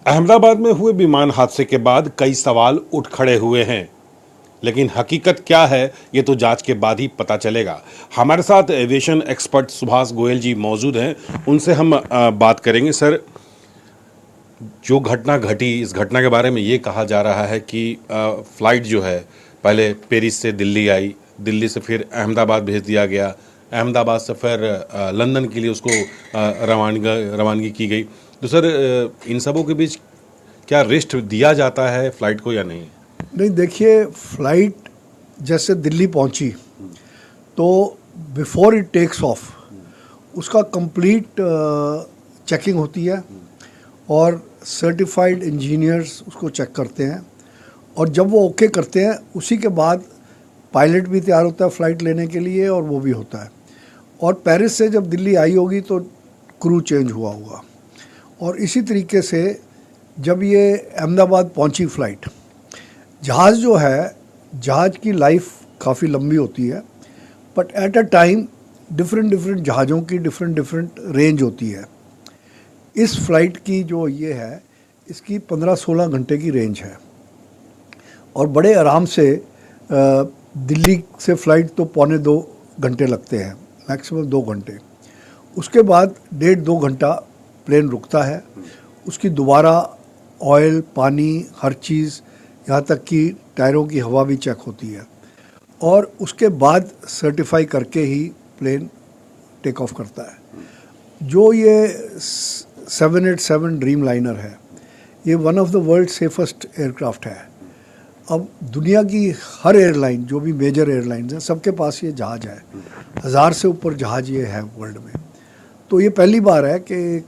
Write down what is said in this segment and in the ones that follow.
अहमदाबाद में हुए विमान हादसे के बाद कई सवाल उठ खड़े हुए हैं, लेकिन हकीकत क्या है ये तो जांच के बाद ही पता चलेगा। हमारे साथ एविएशन एक्सपर्ट सुभाष गोयल जी मौजूद हैं, उनसे हम बात करेंगे। सर, जो घटना घटी, इस घटना के बारे में ये कहा जा रहा है कि फ्लाइट जो है पहले पेरिस से दिल्ली आई, दिल्ली से फिर अहमदाबाद भेज दिया गया, अहमदाबाद से फिर लंदन के लिए उसको रवानगी की गई। तो सर, इन सबों के बीच क्या रेस्ट दिया जाता है फ्लाइट को या नहीं? नहीं, देखिए, फ्लाइट जैसे दिल्ली पहुंची तो बिफोर इट टेक्स ऑफ उसका कंप्लीट चेकिंग होती है और सर्टिफाइड इंजीनियर्स उसको चेक करते हैं, और जब वो ओके करते हैं उसी के बाद पायलट भी तैयार होता है फ़्लाइट लेने के लिए, और वो भी होता है। और पेरिस से जब दिल्ली आई होगी तो क्रू चेंज हुआ होगा। और इसी तरीके से जब ये अहमदाबाद पहुंची फ़्लाइट, जहाज़ जो है, जहाज़ की लाइफ काफ़ी लंबी होती है, but at a time different जहाज़ों की डिफरेंट रेंज होती है। इस फ्लाइट की जो ये है, इसकी 15-16 घंटे की रेंज है, और बड़े आराम से दिल्ली से फ़्लाइट तो 1.25 घंटे लगते हैं, मैक्सिमम 2 घंटे। उसके बाद 1.5-2 घंटा प्लेन रुकता है, उसकी दोबारा ऑयल, पानी, हर चीज़, यहाँ तक कि टायरों की हवा भी चेक होती है, और उसके बाद सर्टिफाई करके ही प्लेन टेक ऑफ करता है। जो ये 787 ड्रीम लाइनर है, ये one of the world safest aircraft है। अब दुनिया की हर एयरलाइन, जो भी मेजर एयरलाइंस हैं, सबके पास ये जहाज़ है। 1000 से ऊपर जहाज़ ये है वर्ल्ड में। तो ये पहली बार है कि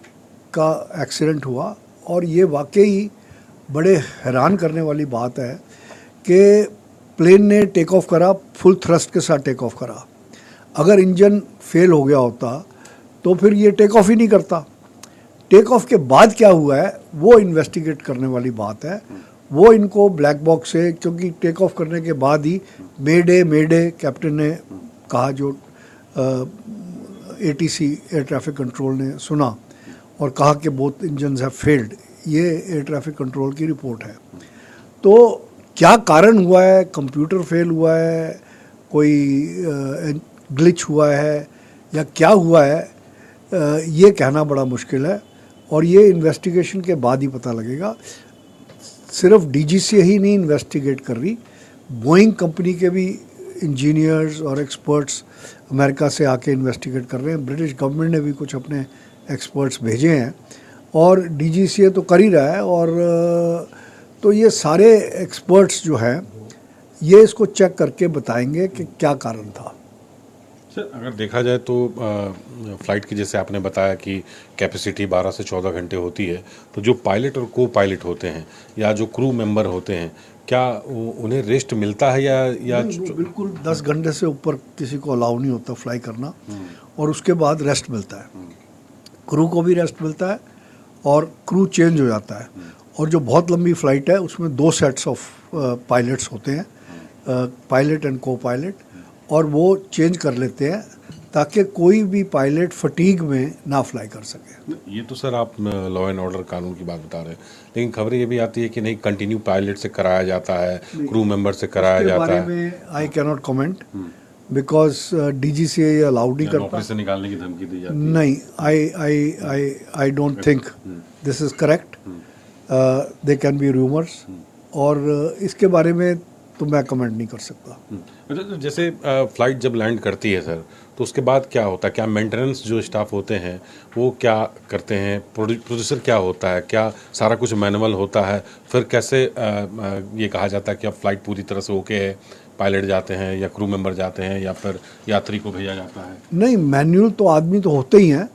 का एक्सीडेंट हुआ, और ये वाकई बड़े हैरान करने वाली बात है कि प्लेन ने टेक ऑफ करा, फुल थ्रस्ट के साथ टेक ऑफ करा। अगर इंजन फेल हो गया होता तो फिर ये टेक ऑफ ही नहीं करता। टेक ऑफ के बाद क्या हुआ है वो इन्वेस्टिगेट करने वाली बात है। वो इनको ब्लैक बॉक्स से, क्योंकि टेक ऑफ करने के बाद ही मेडे कैप्टन ने कहा, जो ATC एयर ट्रैफिक कंट्रोल ने सुना और कहा कि बोथ इंजन्स हैव फेल्ड। ये एयर ट्रैफिक कंट्रोल की रिपोर्ट है। तो क्या कारण हुआ है, कंप्यूटर फेल हुआ है, कोई ग्लिच हुआ है, या क्या हुआ है, ये कहना बड़ा मुश्किल है, और ये इन्वेस्टिगेशन के बाद ही पता लगेगा। सिर्फ DGCA ही नहीं इन्वेस्टिगेट कर रही, बोइंग कंपनी के भी इंजीनियर्स और एक्सपर्ट्स अमेरिका से आके इन्वेस्टिगेट कर रहे हैं। ब्रिटिश गवर्नमेंट ने भी कुछ अपने एक्सपर्ट्स भेजे हैं, और DGCA तो कर ही रहा है। और तो ये सारे एक्सपर्ट्स जो हैं, ये इसको चेक करके बताएंगे कि क्या कारण था। सर, अगर देखा जाए तो फ़्लाइट की, जैसे आपने बताया कि कैपेसिटी 12 से 14 घंटे होती है, तो जो पायलट और को पायलट होते हैं या जो क्रू मेंबर होते हैं, क्या उन्हें रेस्ट मिलता है या बिल्कुल 10 घंटे से ऊपर किसी को अलाउ नहीं होता फ्लाई करना, और उसके बाद रेस्ट मिलता है। क्रू को भी रेस्ट मिलता है, और क्रू चेंज हो जाता है। और जो बहुत लंबी फ़्लाइट है उसमें 2 सेट्स ऑफ पायलट्स होते हैं, पायलट एंड को पायलट, और वो चेंज कर लेते हैं ताकि कोई भी पायलट फटीग में ना फ्लाई कर सके। ये तो सर आप लॉ एंड ऑर्डर कानून की बात बता रहे हैं, लेकिन खबरें ये भी आती है कि नहीं, कंटिन्यू पायलट से कराया जाता है, क्रू मेंबर से कराया जाता है। इसके बारे में I can not comment, because DGCA ये अलाउड नहीं करता। नौकरी से निकालने की धमकी दी जाती है। नहीं, I don't think this is correct. They can be rumours, और इसके बारे में तो मैं कमेंट नहीं कर सकता। अच्छा, जैसे फ़्लाइट जब लैंड करती है सर, तो उसके बाद क्या होता है? क्या मेंटेनेंस जो स्टाफ होते हैं वो क्या करते हैं? प्रोड्यूसर क्या होता है? क्या सारा कुछ मैनुअल होता है? फिर कैसे ये कहा जाता है कि अब फ़्लाइट पूरी तरह से ओके है, पायलट जाते हैं या क्रू मेंबर जाते हैं या फिर यात्री को भेजा जाता है? नहीं, मैनुअल तो आदमी तो होते ही हैं,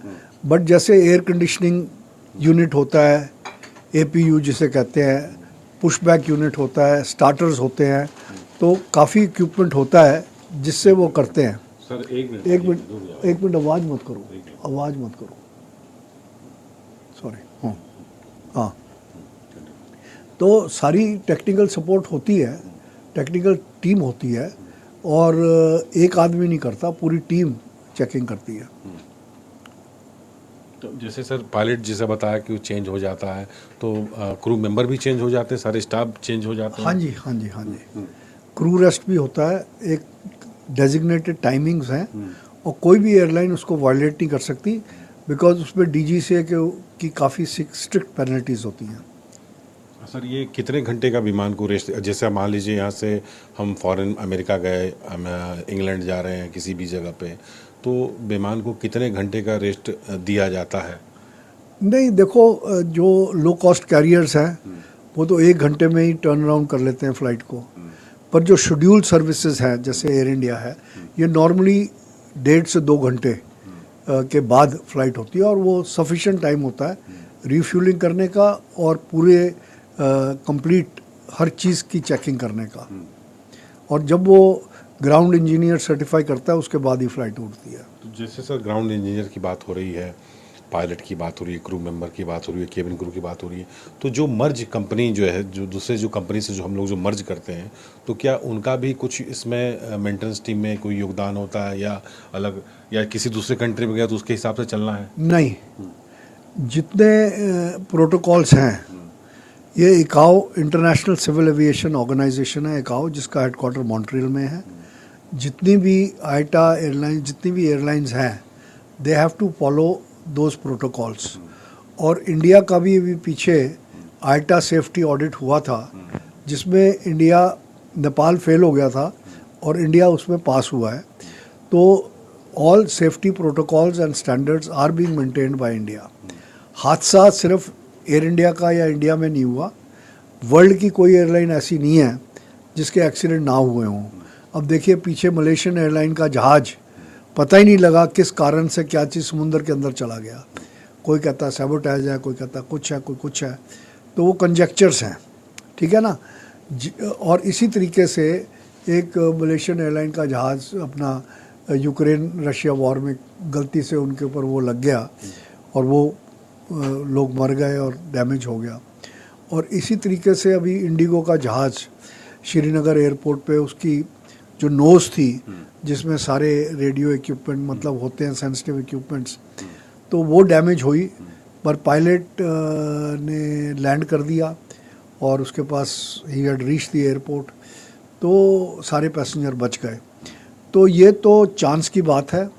बट जैसे एयर कंडीशनिंग यूनिट होता है, APU जिसे कहते हैं, पुशबैक यूनिट होता है, स्टार्टर्स होते हैं, तो काफ़ी इक्विपमेंट होता है जिससे वो करते हैं। सर, एक मिनट आवाज़ मत करो, सॉरी। हाँ, तो सारी टेक्निकल सपोर्ट होती है, टेक्निकल टीम होती है, और एक आदमी नहीं करता, पूरी टीम चेकिंग करती है। तो जैसे सर पायलट जैसे बताया कि वो चेंज हो जाता है, तो क्रू मेंबर भी चेंज हो जाते हैं, सारे स्टाफ चेंज हो जाते हैं? हाँ जी, हाँ जी, हाँ जी। क्रू रेस्ट भी होता है, एक डेजिग्नेटेड टाइमिंग्स हैं और कोई भी एयरलाइन उसको वायलेट नहीं कर सकती, बिकॉज उसमें DGCA की काफ़ी स्ट्रिक्ट पेनल्टीज होती हैं। सर ये कितने घंटे का विमान को रेस्ट, जैसे मान लीजिए यहाँ से हम फॉरेन अमेरिका गए, हम इंग्लैंड जा रहे हैं किसी भी जगह पे, तो विमान को कितने घंटे का रेस्ट दिया जाता है? नहीं देखो, जो लो कॉस्ट कैरियर्स हैं वो तो 1 घंटे में ही टर्न अराउंड कर लेते हैं फ़्लाइट को, पर जो शेड्यूल्ड सर्विसेज हैं जैसे एयर इंडिया है, ये नॉर्मली 1.5 से 2 घंटे के बाद फ्लाइट होती है और वो सफिशिएंट टाइम होता है रिफ्यूलिंग करने का और पूरे कंप्लीट हर चीज़ की चेकिंग करने का। और जब वो ग्राउंड इंजीनियर सर्टिफाई करता है उसके बाद ही फ्लाइट उड़ती है। तो जैसे सर ग्राउंड इंजीनियर की बात हो रही है, पायलट की बात हो रही है, क्रू मेंबर की बात हो रही है, केबिन क्रू की बात हो रही है, तो जो मर्ज कंपनी जो है, जो दूसरे जो कंपनी से जो हम लोग जो मर्ज करते हैं, तो क्या उनका भी कुछ इसमें मेंटेनेंस टीम में कोई योगदान होता है, या अलग, या किसी दूसरे कंट्री में गया तो उसके हिसाब से चलना है? नहीं, जितने प्रोटोकॉल्स हैं, ये इकाओ इंटरनेशनल सिविल एविएशन ऑर्गेनाइजेशन है, इकाओ जिसका हेडक्वार्टर मॉन्ट्रियल में है। जितनी भी आईटा एयरलाइन, जितनी भी एयरलाइंस हैं, they have to follow those protocols. और इंडिया का भी अभी पीछे आईटा सेफ्टी ऑडिट हुआ था, जिसमें इंडिया, नेपाल फेल हो गया था और इंडिया उसमें पास हुआ है। तो all safety protocols and standards are being maintained by India. हादसा सिर्फ एयर इंडिया का या इंडिया में नहीं हुआ, वर्ल्ड की कोई एयरलाइन ऐसी नहीं है जिसके एक्सीडेंट ना हुए हों। अब देखिए पीछे मलेशियन एयरलाइन का जहाज़ पता ही नहीं लगा किस कारण से क्या चीज़ समुंदर के अंदर चला गया। कोई कहता है सैबोटेज है, कोई कहता कुछ है, कोई कुछ है, तो वो कंजेक्चर्स हैं, ठीक है ना। और इसी तरीके से एक मलेशियन एयरलाइन का जहाज़ अपना यूक्रेन रशिया वॉर में गलती से उनके ऊपर वो लग गया और वो लोग मर गए और डैमेज हो गया। और इसी तरीके से अभी इंडिगो का जहाज़ श्रीनगर एयरपोर्ट पे उसकी जो नोज़ थी जिसमें सारे रेडियो इक्विपमेंट मतलब होते हैं सेंसिटिव इक्विपमेंट्स, तो वो डैमेज हुई, पर पायलट ने लैंड कर दिया और उसके पास ही हैड रीच द एयरपोर्ट, तो सारे पैसेंजर बच गए। तो ये तो चांस की बात है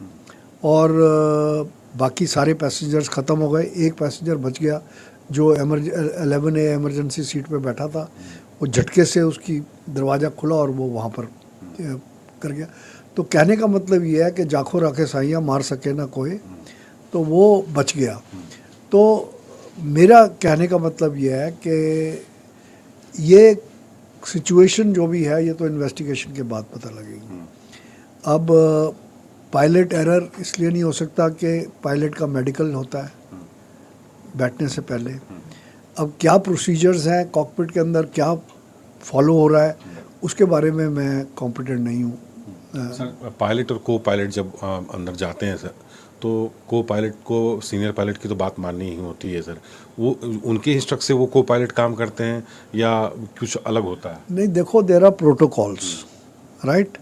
और बाकी सारे पैसेंजर्स ख़त्म हो गए। एक पैसेंजर बच गया जो 11A एमरजेंसी सीट पे बैठा था, वो झटके से उसकी दरवाज़ा खुला और वो वहाँ पर कर गया। तो कहने का मतलब ये है कि जाखो राखे साइयाँ मार सके ना कोई, तो वो बच गया। तो मेरा कहने का मतलब ये है कि ये सिचुएशन जो भी है ये तो इन्वेस्टिगेशन के बाद पता लगेगी। अब पायलट एरर इसलिए नहीं हो सकता कि पायलट का मेडिकल होता है बैठने से पहले। अब क्या प्रोसीजर्स हैं कॉकपिट के अंदर, क्या फॉलो हो रहा है, उसके बारे में मैं कॉम्पिटेंट नहीं हूँ। सर पायलट और को पायलट जब अंदर जाते हैं सर, तो को पायलट को सीनियर पायलट की तो बात माननी ही होती है सर, वो उनके इंस्ट्रक्ट से वो को पायलट काम करते हैं या कुछ अलग होता है? नहीं देखो, there are protocols, right,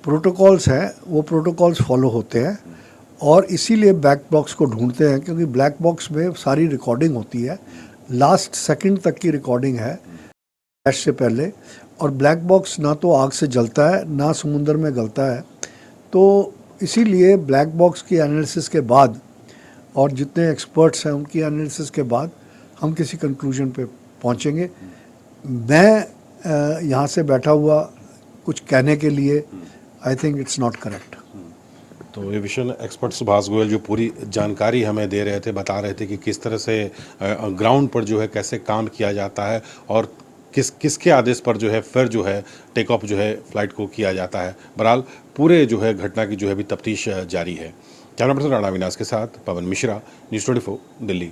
protocols हैं, वो प्रोटोकॉल्स फॉलो होते हैं और इसीलिए ब्लैक बॉक्स को ढूंढते हैं, क्योंकि ब्लैक बॉक्स में सारी रिकॉर्डिंग होती है, लास्ट सेकंड तक की रिकॉर्डिंग है क्रैश से पहले। और ब्लैक बॉक्स ना तो आग से जलता है ना समुंदर में गलता है, तो इसीलिए ब्लैक बॉक्स की एनालिसिस के बाद और जितने एक्सपर्ट्स हैं उनकी एनालिसिस के बाद हम किसी कंक्लूजन पे पहुंचेंगे। मैं यहाँ से बैठा हुआ कुछ कहने के लिए I think it's not correct. तो एविएशन एक्सपर्ट सुभाष गोयल जो पूरी जानकारी हमें दे रहे थे, बता रहे थे कि किस तरह से ग्राउंड पर जो है कैसे काम किया जाता है और किसके आदेश पर जो है फिर जो है टेक ऑफ जो है फ्लाइट को किया जाता है। बहरहाल पूरे जो है घटना की जो है अभी तफ्तीश जारी है। कैमरा पर्सन राणा विनाश के साथ पवन मिश्रा, न्यूज़ 24 दिल्ली।